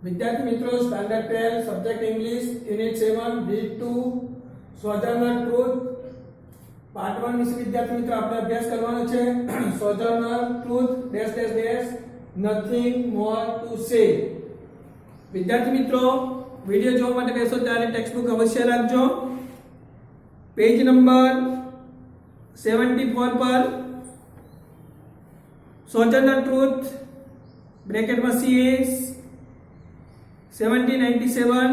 विद्यार्थी मित्रों standard 12 subject English unit 7 read 2 Sojourner Truth part 1 વિશે વિદ્યાર્થી મિત્રો આપણે અભ્યાસ કરવાનો છે Sojourner Truth dash dash dash nothing more to say વિદ્યાર્થી મિત્રો વિડિયો જોવા માટે બેસો ત્યારે ટેક્સ્ટ બુક અવશ્ય રાખજો પેજ નંબર 74 પર સોજર્નર truth બ્રેકેટમાં CS 1797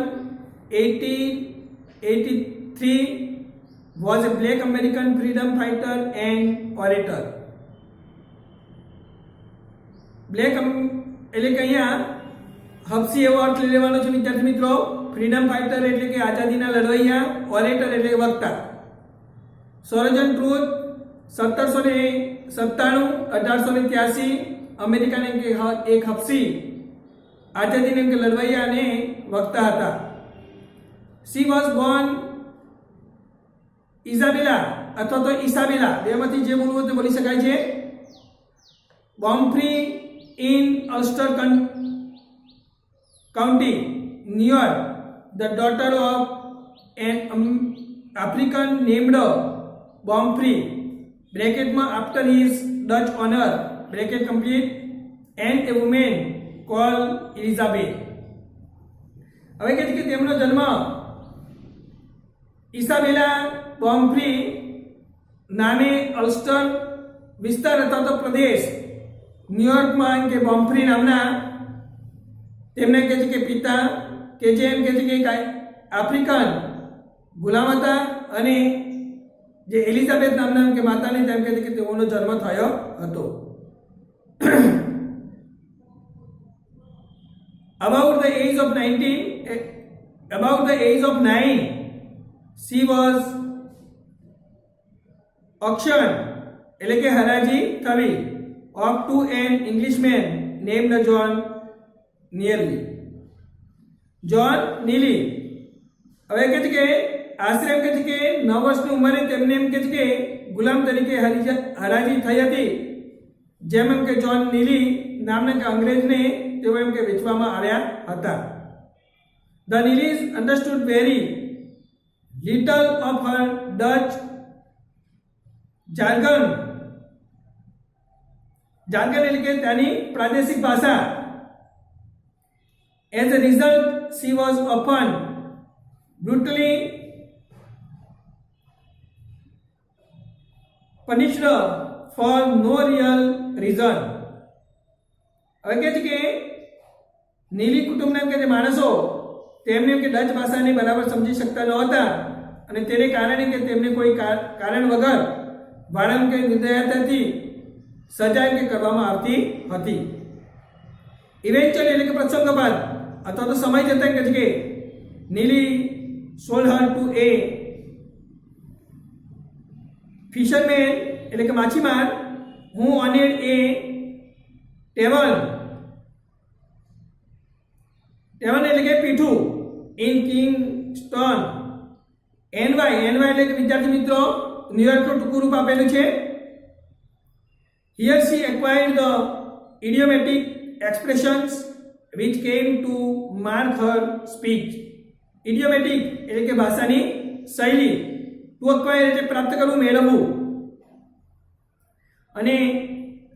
1883 was a black American freedom fighter and orator. Black એટલે કે અહીંયા હબ્સી એવોર્ડ લઈ લેવાનો છે વિદ્યાર્થી મિત્રો. ફ્રીડમ ફાઇટર એટલે કે આઝાદીના લડવૈયા, ઓરેટર એટલે વક્તા. સોજર્નર ટ્રુથ 1797 1883 અમેરિકાના એક હબ્સી આઝાદીના એક લડવૈયા અને વક્તા હતા. She was born ઇઝાબેલા અથવા તો ઇસાબેલા, બેમાંથી જે બોલવું તે બોલી શકાય છે. Baumfree in Ulster County, New York, the daughter of an African named Baumfree બ્રેકેટમાં after his Dutch owner bracket complete and a woman call Elizabeth. હવે કહે છે કે તેમનો જન્મ ઇસાબેલા બોમ્ફ્રી નામે અલ્સ્ટર વિસ્તાર અથવા તો પ્રદેશ ન્યુયોર્કમાં કે બોમ્ફ્રી નામના તેમને કહે છે કે પિતા કે જે એમ કહે છે કે આફ્રિકન ગુલામ હતા અને જે એલિઝાબેથ નામના કે માતાને તેમ કહે છે કે તેઓનો જન્મ થયો હતો. About the age of 9 she was auctioned એટલે કે હરાજી થવી off to an Englishman named John Neely. John Neely હવે કહે છે કે આશરે એમ કહે છે કે 9 વર્ષની ઉંમરે તેમને એમ કહે છે કે ગુલામ તરીકે હરાજી થઈ હતી. જેમ એમ કે જોન નીલી નામના કે અંગ્રેજને તેઓ એમ કે વેચવામાં આવ્યા હતા. The Neelys understood very little of her Dutch jargon એટલે કે તેની પ્રાદેશિક ભાષા. As a result, she was often brutally punished for no real reason. હવે કહે છે કે નીલી કુટુંબના કે જે માણસો તેમને કે ડચ ભાષાને બરાબર સમજી શકતા ન હતા અને તેને કારણે કે તેમને કોઈ કારણ વગર વારંવાર કે નિર્દયતાથી સજા કે કરવામાં આવતી હતી. ઇવેન્ચ્યુઅલી એટલે કે પ્રસંગોપાત અથવા તો સમય જતાં કહે છે કે નીલી sold her to A fisherman એટલે કે માછીમાર હું ઓનેડ એ ટેવન એટલે કે પીઠું ઇન કિંગસ્ટન એનવાય એટલે કે વિદ્યાર્થી મિત્રો ન્યુયોર્કનું ટૂંકું રૂપ આપેલું છે. Here she acquired the idiomatic expressions which came to mark her speech. Idiomatic એટલે કે ભાષાની શૈલી, to acquire એટલે પ્રાપ્ત કરવું, મેળવવું. અને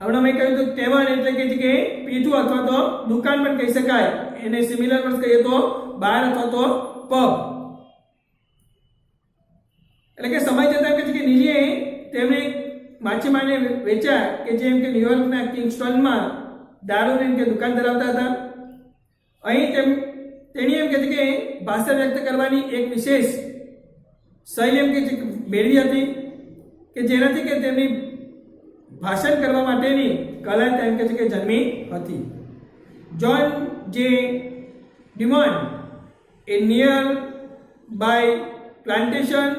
હમણાં મેં કહ્યું તો ટેવન એટલે કે પીઠું અથવા તો દુકાન પણ કહી શકાય. એને સિમિલર વર્ડ કહીએ તો બાર અથવા તો પબ. એટલે કે સમય જતાં કહે છે કે નીલીએ તેમને માછીમારને વેચ્યા કે જેમ કે ન્યુયોર્કના કિંગસ્ટનમાં દારૂની કે દુકાન ધરાવતા હતા. અહીં તેણી એમ કહે છે કે ભાષા વ્યક્ત કરવાની એક વિશેષ શૈલી એમ કે મેળવી હતી કે જેનાથી કે તેમની ભાષણ કરવા માટેની કલા તેમ કહે છે કે જન્મી હતી. જોન જે ડિમોન્ડ એ નિયર બાય પ્લાન્ટેશન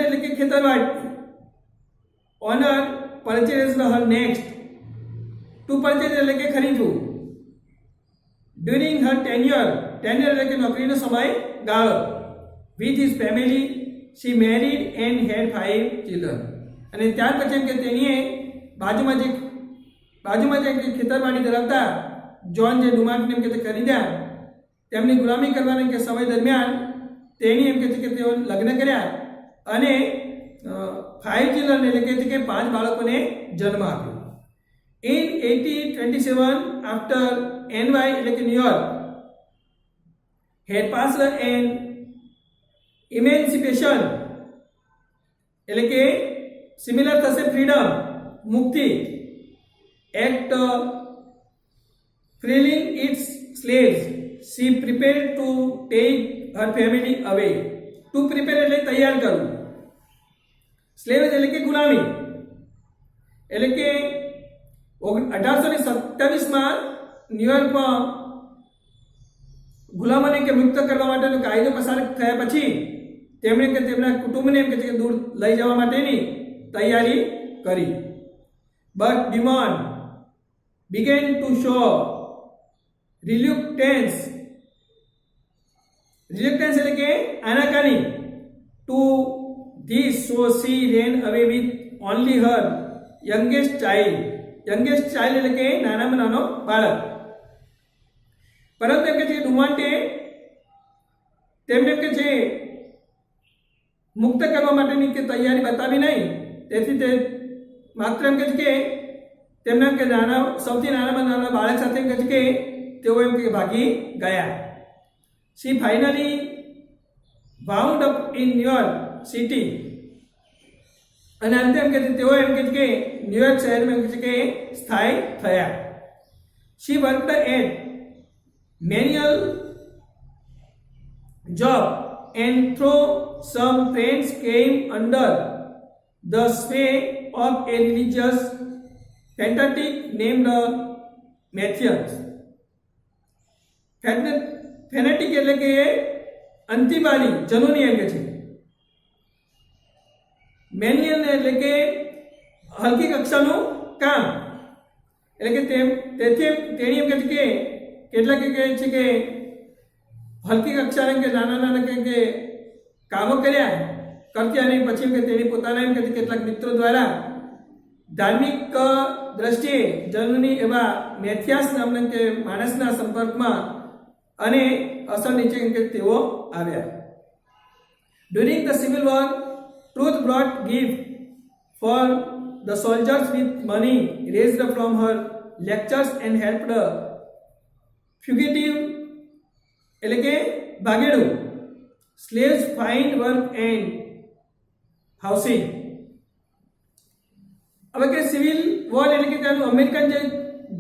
એટલે કે ખેતરવાડ honour purchase Har next to purchase એટલે કે ખરીદવું. ડ્યુરિંગ હર ટેન્યુઅર એટલે કે નોકરીનો સમય ગાળો. With his family she married and had 5 children. અને ત્યાર પછી એમ કે તેણીએ બાજુમાં જે ખેતરવાડી ધરાવતા જ્હોન જે ડુમાન્ટને એમ કે તે ખરીદ્યા તેમની ગુલામી કરવાના કે સમય દરમિયાન તેની એમ કે છે કે તેઓ લગ્ન કર્યા અને 5 ચિલ્ડ્રન એટલે કે 5 બાળકોને જન્મ આપ્યો. In 1827, after NY એટલે કે New York had passed an emancipation એટલે કે સિમિલર થશે ફ્રીડમ મુક્તિ act freeing its slaves, she prepared to take her family away. To prepare એટલે તૈયાર કરવું, સ્લેવ એટલે કે ગુલામી, એટલે કે 1827માં ન્યુયોર્કમાં ગુલામોને કે મુક્ત કરવા માટેનો કાયદો પસાર થયા પછી તેમણે કે તેમના કુટુંબને એમ કે દૂર લઈ જવા માટેની તૈયારી કરી. But demand began to show reluctance એટલે કે આનાકાની to this, so she ran away with only her youngest child એટલે કે નાનામાં નાનો બાળક. પરંતુ એમ કે છે ડુમાન્ટે તેમને કે છે મુક્ત કરવા માટેની કે તૈયારી બતાવી નહીં, તેથી તે માત્ર એમ કે છે કે તેમના કે સૌથી નાનામાં નાના બાળક સાથે એમ કે છે કે તેઓ એમ કે ભાગી ગયા. She finally wound up in New York City અને અંતે એમ કે તેઓ એમ કે ન્યુયોર્ક શહેરમાં એમ કે સ્થાયી થયા. She worked at manual job and through some friends came under the sway of a religious fanatic named Matthias. ફેનેટિક એટલે કે અંતિવાદી જનૂની એમ કે છે. મેન્યુઅલ એટલે કે હલકી કક્ષાનું કામ, એટલે કે તેથી તેણી એમ કે છે કે કેટલાક કહે છે કે હલકી કક્ષાને કે નાના નાના કે કામો કરતી અને પછી એમ કે તેની પોતાના એમ કે કેટલાક મિત્રો દ્વારા ધાર્મિક દ્રષ્ટિએ જનૂની એવા મેથિયાસ નામના કે માણસના સંપર્કમાં અને અસર નીચે કે તેઓ આવ્યા. During the Civil War, Truth brought gift for the soldiers with money raised from her lectures and helped fugitive એટલે કે ભાગેડુ slaves find work and housing. હવે કે સિવિલ વોર એટલે કે તેનું અમેરિકન જે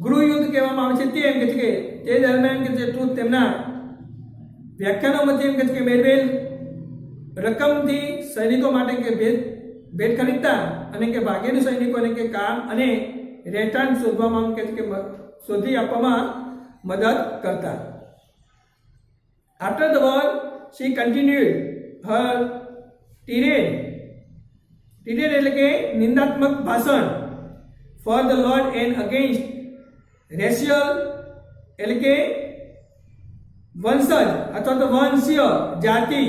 ગૃહ યુદ્ધ કહેવામાં આવે છે તે એમ કે છે કે તે દરમિયાન કે જે ટ્રુથ તેમના વ્યાખ્યાનોમાંથી એમ કે છે કે મેળવેલ રકમથી સૈનિકો માટે કે ભેટ ખરીદતા અને કે ભાગેડુ સૈનિકોને કે કામ અને રહેઠાણ શોધવામાં કે છે કે શોધી આપવામાં મદદ કરતા. After the war, she continued her tirade એટલે કે નિંદાત્મક ભાષણ for the Lord and against racial એટલે કે વંશજ અથવા તો વંશીય જાતિ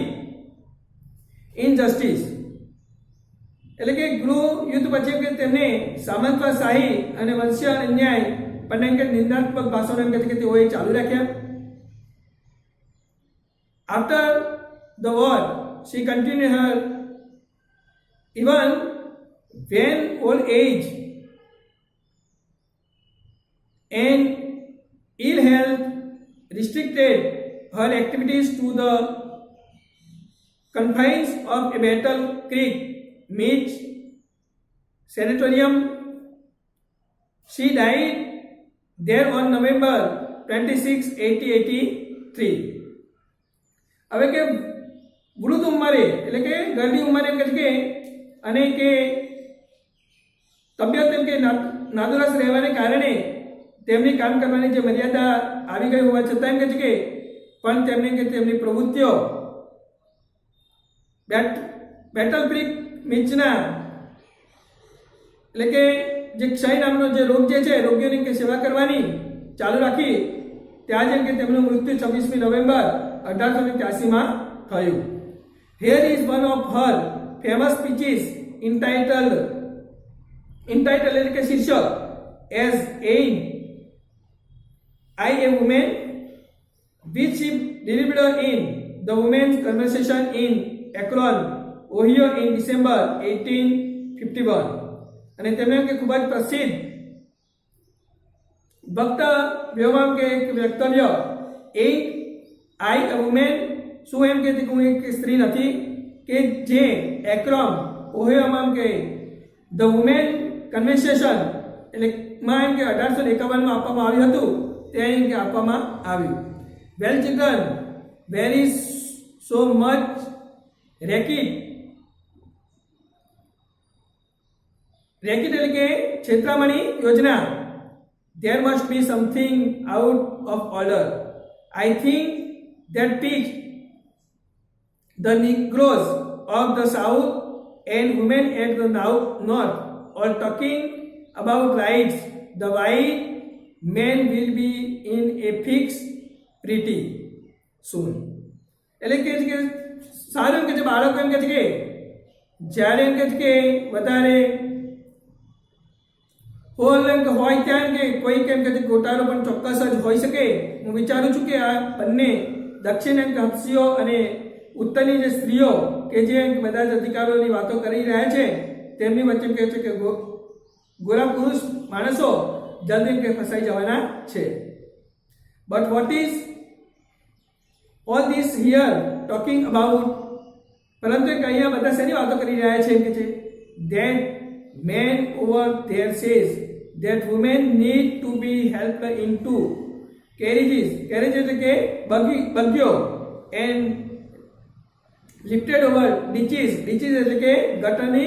injustice એટલે કે ગૃહ યુદ્ધ પછી કે તેમને સામંતશાહી અને વંશીય અન્યાય પણ કે નિંદાત્મક ભાષણો એમ કે તેઓએ ચાલુ રાખ્યા. After the war, she continued her even when old age and ill health restricted her activities to the confines of a Battle Creek Beach Sanatorium. She died there on November 26, 1883. હવે કે વૃદ્ધ ઉંમરે એટલે કે ગરડી ઉંમરે એમ કે અને કે તબિયત એમ કે નાદુરસ્ત રહેવાને કારણે તેમની કામ કરવાની જે મર્યાદા આવી ગઈ હોવા છતાં એમ કે પણ તેમને કે તેમની પ્રવૃત્તિઓ બેટલ ક્રીક બીચના એટલે કે જે ક્ષય નામનો જે રોગ જે છે રોગીઓની કે સેવા કરવાની ચાલુ રાખી. ત્યાં જેમ કે તેમનું મૃત્યુ 26મી નવેમ્બર 1883માં થયું. Here is one of her famous speeches entitled એટલે કે શીર્ષક as aid I, a woman, which she delivered in the women's conversation in Akron, Ohio in December 1851. અને તેમણે કે ખૂબ જ પ્રસિદ્ધ વક્તવ્યમાં કે એક વક્તવ્ય એટ આઈ અ વુમેન, શું એમ કે હું એક સ્ત્રી નથી, કે જે એક્રોમ ઓહિયોમાં કે ધ વુમેન કન્વેન્સેશન એટલે માં એમ કે 1851માં આપવામાં આવ્યું હતું, તે એમ કે આપવામાં આવ્યું. Well children, where is so much racket. Racket એટલે કે છેતરામણી યોજના. There must be something out of order. I think that teach the Negroes of the South and women at the North are talking about rights. The white men will be in a fix pretty soon. એટલે કે સારું એમ કે છે બાળકો એમ કે છે કે જ્યારે એમ કે છે કે વધારે હોલ એમ કે હોય ત્યાં કે કોઈ કેમ કે ગોટાળો પણ ચોક્કસ જ હોઈ શકે. હું વિચારું છું કે આ બંને દક્ષિણ એમ કે હંસીઓ અને ઉત્તરની જે સ્ત્રીઓ કે જે બધા જ અધિકારોની વાતો કરી રહ્યા છે તેમની વચ્ચે કહે છે કે ગોરા પુરુષ માણસો જલ્દી કે ફસાઈ જવાના છે. But what is all this here talking about, પરંતુ અહીંયા બધા શેની વાતો કરી રહ્યા છે એમ કે છે that man over there says that women need to be helped into carriages. Carriage એટલે કે બગીઓ and lifted over ditches. Ditches એટલે કે ગટરની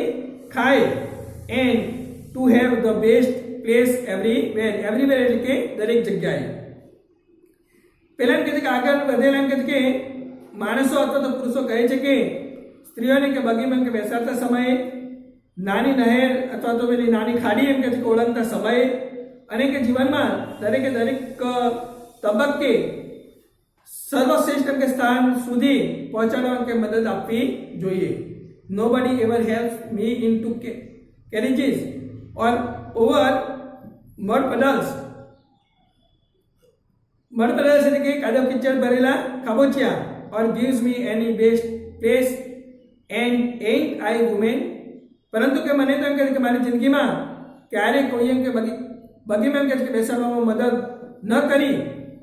ખાઈ and to have the best place everywhere. Everywhere એટલે કે દરેક જગ્યાએ. પહેલા એમ કહે છે કે આગળ વધેલા એમ કહે છે કે માણસો અથવા તો પુરુષો કહે છે કે સ્ત્રીઓને કે બગીમાં કે બેસાડતા સમયે નાની નહેર અથવા તો પેલી નાની ખાડી એમ કે ઓળંગતા સમયે અને કે જીવનમાં દરેકે દરેક તબક્કે સર્વશ્રેષ્ઠ કે સ્થાન સુધી પહોંચાડવા કે મદદ આપવી જોઈએ. Nobody ever help me into carriages or over mud puddles. Mud puddles એટલે કે કાદવ કિચડ ભરેલા ખાબોચિયા or gives me any best place and and I woman. પરંતુ કે મને તો એમ કહે કે મારી જિંદગીમાં ક્યારેય કોઈ એમ કે બગીમાં એમ કહે કે બેસાડવામાં મદદ ન કરી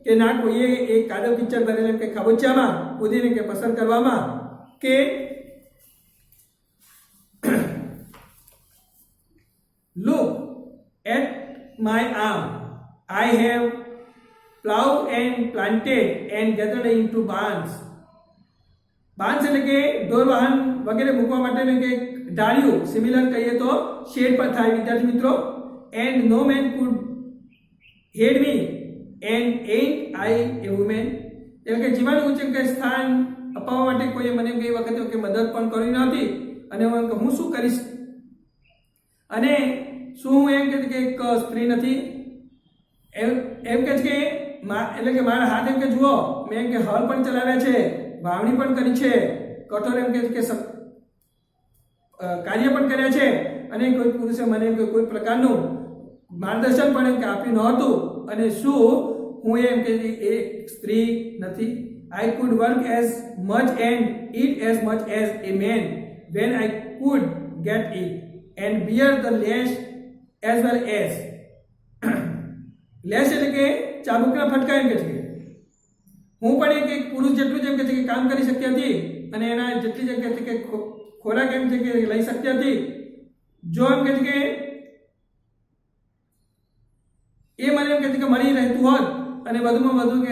કે ના કોઈએ એ કાદવ કિચડ ભરેલા એમ કે ખાબોચિયામાં કૂદીને કે પસંદ કરવામાં કે look at my arm, I have ploughed and planted and gathered into barns. Barns એટલે કે ઢોર વાહન વગેરે મૂકવા માટેનું કે ડાળિયું, સિમિલર કહીએ તો શેડ પર થાય વિદ્યાર્થી મિત્રો. And no man could head me and and I a woman. એટલે કે જીવન ઉચ્ચ કે સ્થાન અપાવવા માટે કોઈએ મને કઈ વખતે કે મદદ પણ કરી નહોતી અને હું શું કરીશ, અને શું હું એમ કે એક સ્ત્રી નથી એમ કે છે કે એટલે કે મારા હાથ એમ કે જુઓ મેં એમ કે હળ પણ ચલાવ્યા છે, વાવણી પણ કરી છે, કઠોર એમ કે કાર્ય પણ કર્યા છે અને કોઈ પુરુષે મને કોઈ પ્રકારનું માર્ગદર્શન પણ એમ કે આપ્યું નહોતું. અને શું હું એમ કે એક સ્ત્રી નથી? I could work as much and eat as much as a man when I could get it and bear the lash as well as. Lash એટલે કે ચાબુકના ફટકા એમ કે છે. હું પણ એક પુરુષ જેટલું જ એમ કે છે કે કામ કરી શક્ય હતી અને એના જેટલી જ એમ કે છે કે ખોરાક એમ છે કે લઈ શકતી હતી. જો એમ કે છે કે એ મને એમ કે છે કે મળી રહેતું હોત અને વધુમાં વધુ કે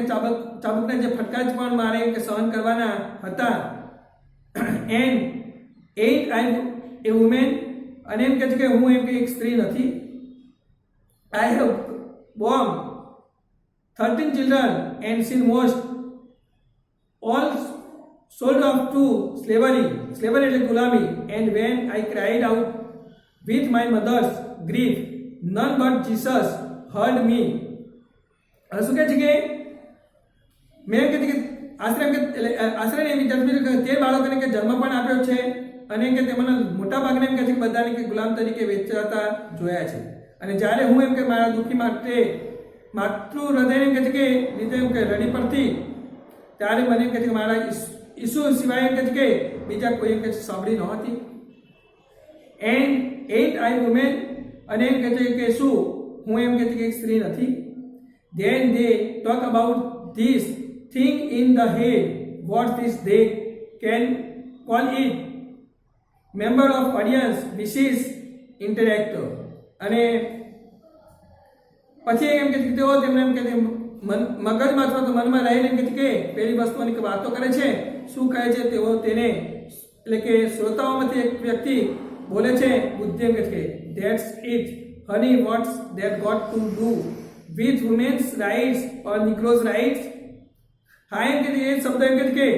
ચાબુકના જે ફટકા જ પણ મારે કે સહન કરવાના હતા. એન્ડ આઈ એ વુમેન, અને એમ કે છે કે હું એમ કે એક સ્ત્રી નથી. I have Born 13 children and seen most all sold off to slavery એટલે ગુલામી. and when I cried out with my mother's grief none but Jesus heard me. શું કહે છે કે મેં કે આશ્રય ને વિદ્યાર્થી 13 બાળકોને કે જન્મ પણ આપ્યો છે અને કે તેમાંના મોટા ભાગને એમ કહે છે કે બધાને કે ગુલામ તરીકે વેચાતા જોયા છે. અને જ્યારે હું એમ કે મારા દુઃખી માટે માતૃ હૃદયને કહે છે કે લીધે એમ કે રડી પડતી ત્યારે મને કહે છે કે મારા ઈસુ સિવાય કહે છે કે બીજા કોઈ કહે છે સાંભળી નહોતી. એન્ડ એટ આઈ વુમેન, અને એમ કહે છે કે શું હું એમ કહે છે કે એક સ્ત્રી નથી. Then they talk about this thing in the head, what this they can call it member of audience વિશિસ ઇન્ટરેક્ટર. અને પછી એમ કે તેઓ તેમને એમ કે મગજમાં અથવા તો મનમાં રહીને એમ કે પેલી વસ્તુઓની વાતો કરે છે, શું કહે છે તેઓ તેને, એટલે કે શ્રોતાઓમાંથી એક વ્યક્તિ બોલે છે બુદ્ધિ એમ કે that's it honey, what's that got to do with women's rights or negroes rights. હા એમ કે એ શબ્દ એમ કે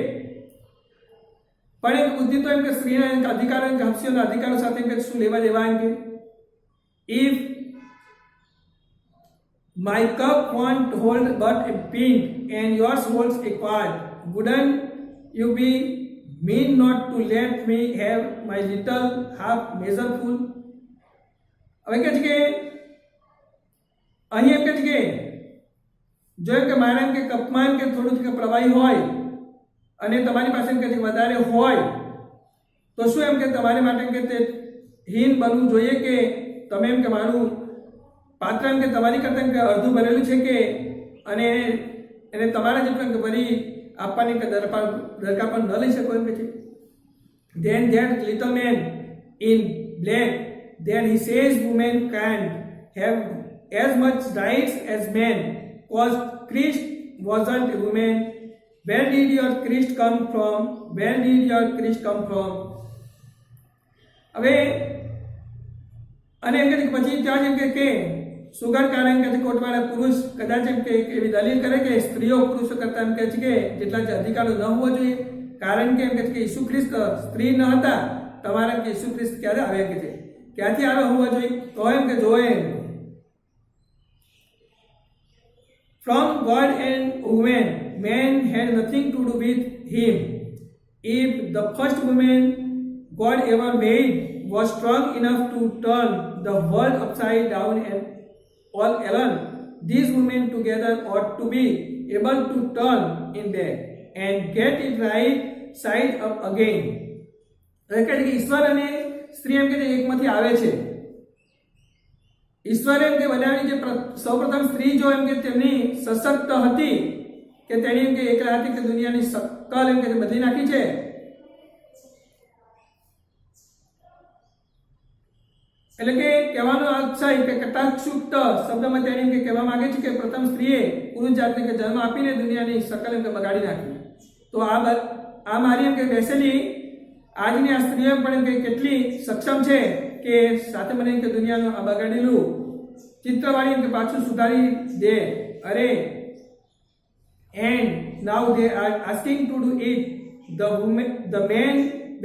પણ એક બુદ્ધિ તો એમ કે સ્ત્રીના અધિકારો કે હંસીઓના અધિકારો સાથે એમ કે શું લેવા દેવા એમ કે if my cup won't hold but a pint and yours holds a quart, wouldn't you be mean not to let me have my little half measure full? હવે કહે છે કે અહીં એમ કહે છે કે જો એમ કે મારા એમ કે કપમાં એમ કે થોડું કે પ્રવાહી હોય અને તમારી પાસે એમ કે વધારે હોય તો શું એમ કે તમારે માટે એમ કે તે હીન બનવું જોઈએ કે તમે એમ કે મારું પાત્ર એમ કે તમારી કરતાં કે અડધું ભરેલું છે કે અને એને તમારા જેટલું કે ભરી આપવાની કે દરકાર પણ ન લઈ શકો એમ કે છે. Then that little man in black then he says women can't have as much rights as men cause Christ wasn't a woman. Where did your Christ come from? Where did your Christ come from? હવે અને એમ કે પછી ત્યાં એમ કે sugar કારણ કે કોર્ટવાળા પુરુષ કદાચ એમ કે એવી દલીલ કરે કે સ્ત્રીઓ પુરુષો કરતા એમ કહે છે કે જેટલા અધિકારો ન હોવા જોઈએ, કારણ કે એમ કહે છે કે ઈસુ ખ્રિસ્ત સ્ત્રી ન હતા. તમારા કે ઈસુ ખ્રિસ્ત ક્યારે આવ્યા કે છે, ક્યાંથી આવ્યા હોવા જોઈએ? તો એમ કે જોએ from God and woman, man had nothing to do with him. If the first woman God ever made was strong enough to turn the world upside down and all alone, these women together ought to be able to turn in back and get it right side up again. એટલે કે ઈશ્વર અને સ્ત્રી એમ કે એકમાંથી આવે છે. ઈશ્વરે એમ કે બનાવી જે સૌપ્રથમ સ્ત્રી જો એમ કે તેમની સશક્ત હતી કે તેની એમ કે એકલા હતી કે દુનિયાની શકલ એમ કે બદલી નાખી છે. એટલે કે કહેવાનો અર્થ છે કે કટાક્ષયુક્ત શબ્દમાં તેને કે કહેવા માંગે છે કે પ્રથમ સ્ત્રીએ પુરુષ જાતને કે જન્મ આપીને દુનિયાની શકલ એમ કે બગાડી નાખી. તો આ મારી એમ કે બેસેલી આજની આ સ્ત્રીઓ પણ એમ કે કેટલી સક્ષમ છે કે સાથે મને એમ કે દુનિયાનું આ બગાડેલું ચિત્રવાળી એમ કે પાછું સુધારી દે. અરે and now they are asking to do it. the men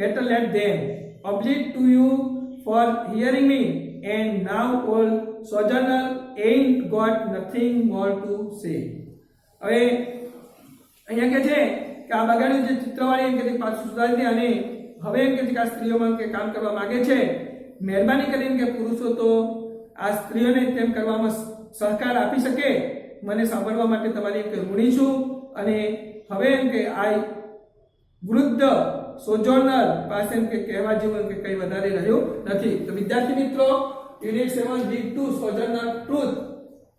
better let them oblige to you for hearing me, and now all sojourner ain't got nothing more to say. હવે અહીંયા કે છે કે આ બગાડ્યું જે ચિત્રવાળી એમ કે પાછું સુધારી દે અને હવે એમ કે આ સ્ત્રીઓમાં કે કામ કરવા માંગે છે. મહેરબાની કરીને કે પુરુષો તો આ સ્ત્રીઓને તેમ કરવામાં સહકાર આપી શકે. મને સાંભળવા માટે તમારી એમ કે ઋણી છું. અને હવે એમ કે આ વૃદ્ધ સોજોર્નર પાસે એમ કે કહેવા જેવું એમ કે કંઈ વધારે રહ્યું નથી. તો વિદ્યાર્થી મિત્રો, unit 7 read two Sojourner Truth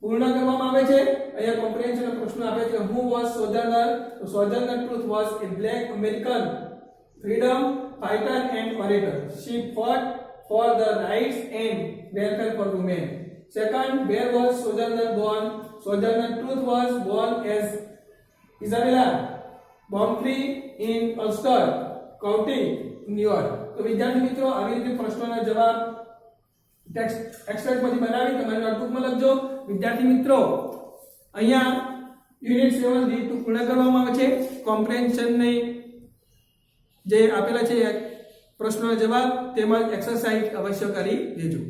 પૂર્ણ કરવામાં આવે છે. અહીંયા કોમ્પ્રિહેન્શનનો પ્રશ્ન આપે છે, હુ વોઝ સોજોર્નર? તો Sojourner Truth was a black American freedom fighter and orator. She fought for the rights and welfare for women. Second, where was Sojourner born? Sojourner Truth was born as Isabella Baumfree in Ulster County, New York. તો વિદ્યાર્થી મિત્રો, આવી રીતે પ્રશ્નોના જવાબ text એક્સટ્રેક્ટમાંથી બનાવી તમારી નોટબુકમાં લખજો. વિદ્યાર્થી મિત્રો, અહીંયા યુનિટ 7 લીડ ટુ પૂર્ણ કરવામાં આવે છે. કોમ્પ્રિહેન્શનની જે આપેલા છે પ્રશ્નોના જવાબ તેમજ એક્સરસાઇઝ અવશ્ય કરી લેજો.